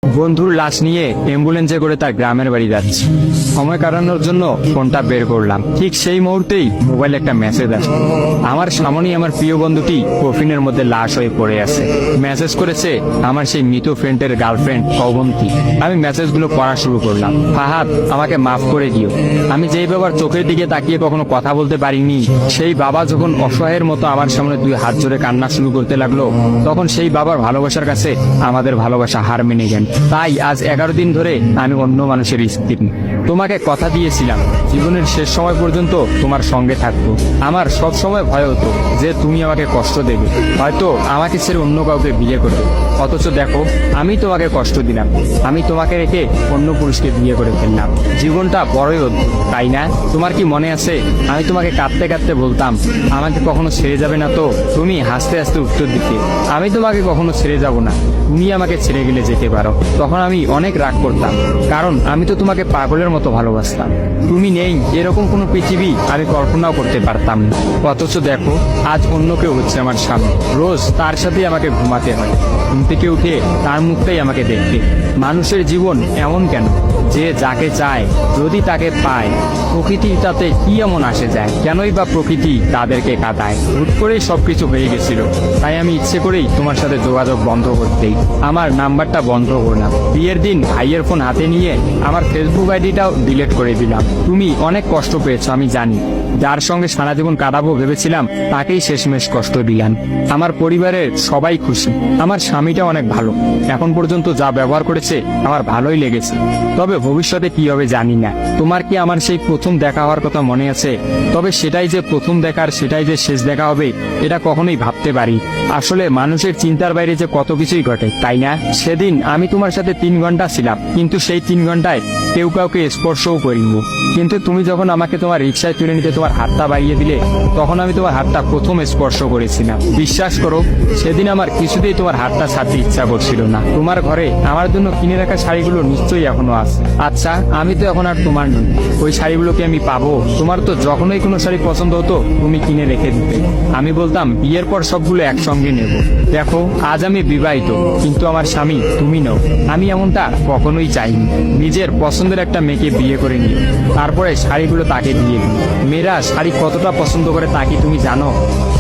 বন্ধুর লাশ নিয়ে অ্যাম্বুলেন্সে করে তার গ্রামের বাড়ি যাচ্ছি। সময় কাটানোর জন্য ফোনটা বের করলাম। ঠিক সেই মুহূর্তেই মোবাইলে একটা মেসেজ আসে। আমার সামনেই আমার প্রিয় বন্ধুটি কফিনের মধ্যে লাশ হয়ে পড়ে আছে। মেসেজ করেছে আমার সেই মৃত ফ্রেন্ডের গার্লফ্রেন্ড অবন্তী। আমি মেসেজগুলো পড়া শুরু করলাম। ফাহাদ, আমাকে মাফ করে দিও। আমি যেই বাবার চোখের দিকে তাকিয়ে কখনো কথা বলতে পারিনি, সেই বাবা যখন অসহায়ের মতো আমার সামনে দুই হাত জোড়ে কান্না শুরু করতে লাগলো, তখন সেই বাবার ভালোবাসার কাছে আমাদের ভালোবাসা হার মেনে গেল। তাই আজ 11 দিন ধরে আমি অন্য মানুষের স্ত্রী। তোমাকে কথা দিয়েছিলাম জীবনের শেষ সময় পর্যন্ত তোমার সঙ্গে থাকবো। আমার সব সময় ভয় হতো যে তুমি আমাকে কষ্ট দেবে, হয়তো আমাকে ছেড়ে অন্য কাউকে বিয়ে করবে। অথচ দেখো, আমি তোমাকে কষ্ট দিলাম, আমি তোমাকে রেখে অন্য পুরুষকে বিয়ে করে ফেললাম। জীবনটা বড়ই অদ্ভুত, তাই না? তোমার কি মনে আছে আমি তোমাকে কাঁদতে কাঁদতে বলতাম আমাকে কখনো ছেড়ে যাবে না? তো তুমি হাসতে হাসতে উত্তর দিতে, আমি তোমাকে কখনো ছেড়ে যাব না, তুমি আমাকে ছেড়ে গেলে যেতে পারো। তখন আমি অনেক রাগ করতাম, কারণ আমি তো তোমাকে পাগলের মতো ভালোবাসতাম। তুমি নেই এরকম কোনো পৃথিবী আমি কল্পনাও করতে পারতাম না। অথচ দেখো, আজ অন্য কেউ হচ্ছে আমার সামনে। রোজ তার সাথেই আমাকে ঘুমাতে হয়, ঘুম থেকে উঠে তার মুখটাই আমাকে দেখতে। মানুষের জীবন এমন কেন যে যাকে চায় যদি তাকে পায়? প্রকৃতি তাতে কি এমন আসে যায়? কেনই বা প্রকৃতি তাদেরকে কাঁদায়? হুট করেই সবকিছু হয়ে গেছিল, তাই আমি ইচ্ছে করেই তোমার সাথে যোগাযোগ বন্ধ করতেই আমার নাম্বারটা বন্ধ করলাম। বিয়ের দিন ভাইয়ের ফোন হাতে নিয়ে আমার ফেসবুক আইডিটাও ডিলিট করে দিলাম। তুমি অনেক কষ্ট পেয়েছো আমি জানি, যার সঙ্গে সারা জীবন কাটাবো ভেবেছিলাম তাকেই শেষমেশ কষ্ট দিলাম। আমার পরিবারের সবাই খুশি, আমার স্বামীটা অনেক ভালো, এখন পর্যন্ত যা ব্যবহার করেছে আমার ভালোই লেগেছে। তবে ভবিষ্যতে কি হবে জানি না। তোমার কি আমার সেই প্রথম দেখা হওয়ার কথা মনে আছে? তবে সেটাই যে প্রথম দেখার, সেটাই যে শেষ দেখা হবে, এটা কখনোই ভাবতে পারি। আসলে মানুষের চিন্তার বাইরে যে কত কিছুই ঘটে, তাই না? সেদিন আমি তোমার সাথে 3 ঘন্টা ছিলাম, কিন্তু সেই 3 ঘন্টায় কেউ কাউকে স্পর্শও করিনি। কিন্তু তুমি যখন আমাকে তোমার রিক্সায় তুলে নিতে তোমার হাতটা বাড়িয়ে দিলে, তখন আমি তোমার হাতটা প্রথম স্পর্শ করেছিলাম। বিশ্বাস করো, সেদিন আমার কিছুতেই তোমার হাতটা ছাড়তে ইচ্ছা করছিল না। তোমার ঘরে আমার জন্য কিনে রাখা শাড়িগুলো নিশ্চয়ই এখনো আছে। আচ্ছা, আমি তো এখন আর তোমার নই, ওই শাড়িগুলোকে আমি পাবো? তোমার তো যখনই কোনো শাড়ি পছন্দ হতো তুমি কিনে রেখে দিতে, আমি বলতাম বিয়ের পর সবগুলো একসঙ্গে নেব। দেখো, আজ আমি বিবাহিত, কিন্তু আমার স্বামী তুমি নও। আমি এমনটা কখনোই চাইনি। নিজের পছন্দের একটা মেয়েকে বিয়ে করে নিও, তারপরে শাড়িগুলো তাকে দিয়ে দিই। মেয়েরা শাড়ি কতটা পছন্দ করে তা কি তুমি জানো?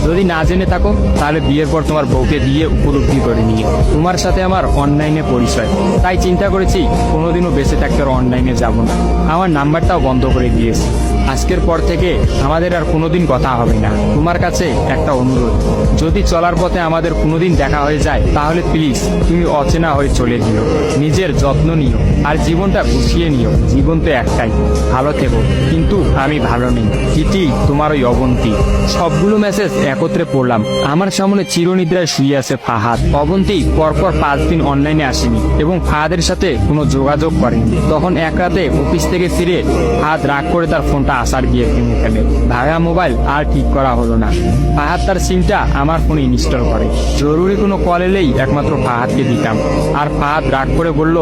যদি না জেনে থাকো তাহলে বিয়ের পর তোমার বউকে দিয়ে উপলব্ধি করে নিও। তোমার সাথে আমার অনলাইনে পরিচয়, তাই চিন্তা করেছি কোনোদিনও বেঁচে থাকতে আর অনলাইনে যাব না। আমার নাম্বারটাও বন্ধ করে দিয়েছি। আজকের পর থেকে আমাদের আর কোনোদিন কথা হবে না। তোমার কাছে একটা অনুরোধ, যদি চলার পথে আমাদের কোনোদিন দেখা হয়ে যায় তাহলে প্লিজ তুমি অচেনা হয়ে চলে দিও। নিজের যত্ন নিও আর জীবনটা গুছিয়ে নিও। জীবন তো একটাই, ভালো থেকো। কিন্তু আমি ভালো নেই। ইতি, তোমার ওই অবন্তী। সবগুলো মেসেজ একত্রে পড়লাম। আমার সামনে চিরনিদ্রায় শুয়ে আছে ফাহাদ। অবন্তী পরপর 5 দিন অনলাইনে আসেনি এবং ফাহাদের সাথে কোনো যোগাযোগ করেনি। তখন এক রাতে অফিস থেকে ফিরে ফাহাদ রাগ করে তার ফোনটা আসার গিয়ে কিনে ফেলে। ভাঙা মোবাইল আর ঠিক করা হলো না। ফাহাদ তার সিমটা আমার ফোনে ইনস্টল করে। জরুরি কোনো কল এলেই একমাত্র ফাহাদকে দিতাম। আর ফাহাদ রাগ করে বলল,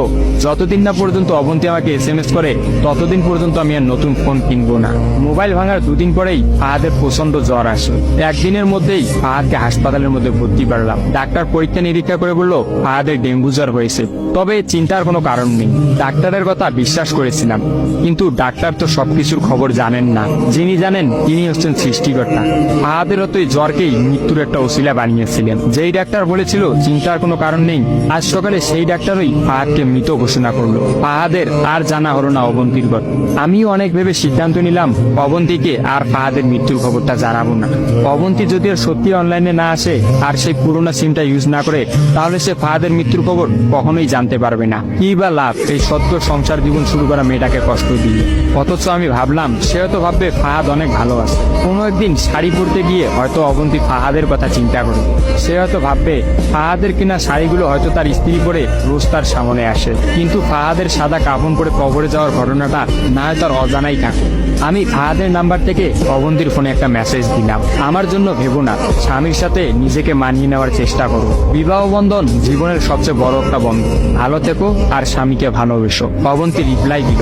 যতদিন না পর্যন্ত অবন্তী আমাকে SMS করে ততদিন পর্যন্ত আমি আর নতুন ফোন কিনবো না। মোবাইল ভাঙার 2 দিন পরেই ফাহাদের প্রচন্ড জ্বর আসে। একদিনের মধ্যেই ফাহাদকে হাসপাতালের মধ্যে ভর্তি করলাম। ডাক্তার পরীক্ষা নিরীক্ষা করে বলল ফাহাদের ডেঙ্গু জ্বর হয়েছে। তবে চিন্তার কোনো কারণ নেই। ডাক্তারের কথা বিশ্বাস করেছিলাম, কিন্তু ডাক্তার তো সবকিছুর খবর জানেন না। যিনি জানেন তিনি হচ্ছেন সৃষ্টিকর্তা। ফাহাদের হয়তো এই জ্বরকেই মৃত্যুর একটা ওসিলা বানিয়েছিলেন। যেই ডাক্তার বলেছিল চিন্তার কোনো কারণ নেই, আজ সকালে সেই ডাক্তারই ফাহাদকে মৃত ঘোষণা করলো। ফাহাদের আর জানা হলো না অবন্তীর কথা। আমিও অনেক ভেবে সিদ্ধান্ত নিলাম অবন্তীকে আর ফাহাদের মৃত্যুর খবরটা জানাবো না। অবন্তী যদি আর সত্যি অনলাইনে না আসে আর সেই পুরোনো সিমটা ইউজ না করে, তাহলে সে ফাহাদের মৃত্যুর খবর কখনোই জানতে পারবে না। কি বা লাভ এই সত্য সংসার জীবন শুরু করা মেয়েটাকে কষ্ট দিয়ে? অথচ আমি ভাবলাম সে হয়তো ভাববে ফাহাদ অনেক ভালো আছে। কোনো একদিন শাড়ি পরতে গিয়ে হয়তো অবন্তী ফাহাদের কথা চিন্তা করে। সে হয়তো ভাববে ফাহাদের কিনা শাড়িগুলো হয়তো তার স্ত্রী পরে রোজ তার সামনে আসে, কিন্তু ফাহাদের সাদা কাফন পরে কবরে যাওয়ার ঘটনাটা না হয় তার অজানাই থাকে। আমি ফাহাদের নাম্বার থেকে অবন্তীর ফোনে একটা মেসেজ দিলাম, আমার জন্য ভেবো না, স্বামীর সাথে নিজেকে মানিয়ে নেওয়ার চেষ্টা করো। বিবাহ বন্ধন জীবনের সবচেয়ে বড় একটা বন্ধন। ভালো থেকো আর স্বামীকে ভালোবেসো। অবন্তী রিপ্লাই দিল,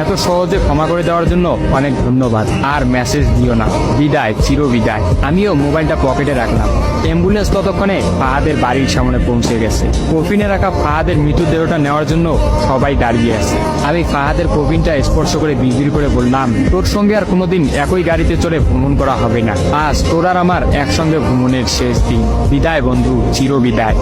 এত সহজে ক্ষমা করে দেওয়ার জন্য অনেক ধন্যবাদ, আর মেসেজ দিও না। বিদায়, চির বিদায়। আমিও মোবাইলটা পকেটে রাখলাম। অ্যাম্বুলেন্স ততক্ষণে ফাহাদের বাড়ির সামনে পৌঁছে গেছে। কফিনে রাখা ফাহাদের মৃতদেহটা নেওয়ার জন্য সবাই দাঁড়িয়ে আছে। আমি ফাহাদের কফিনটা স্পর্শ করে বিড়বিড় করে বললাম, তোর সঙ্গে আর কোনোদিন একই গাড়িতে চড়ে ভ্রমণ করা হবে না। আজ তোর আর আমার একসঙ্গে ভ্রমণের শেষ দিন। বিদায় বন্ধু, চির বিদায়।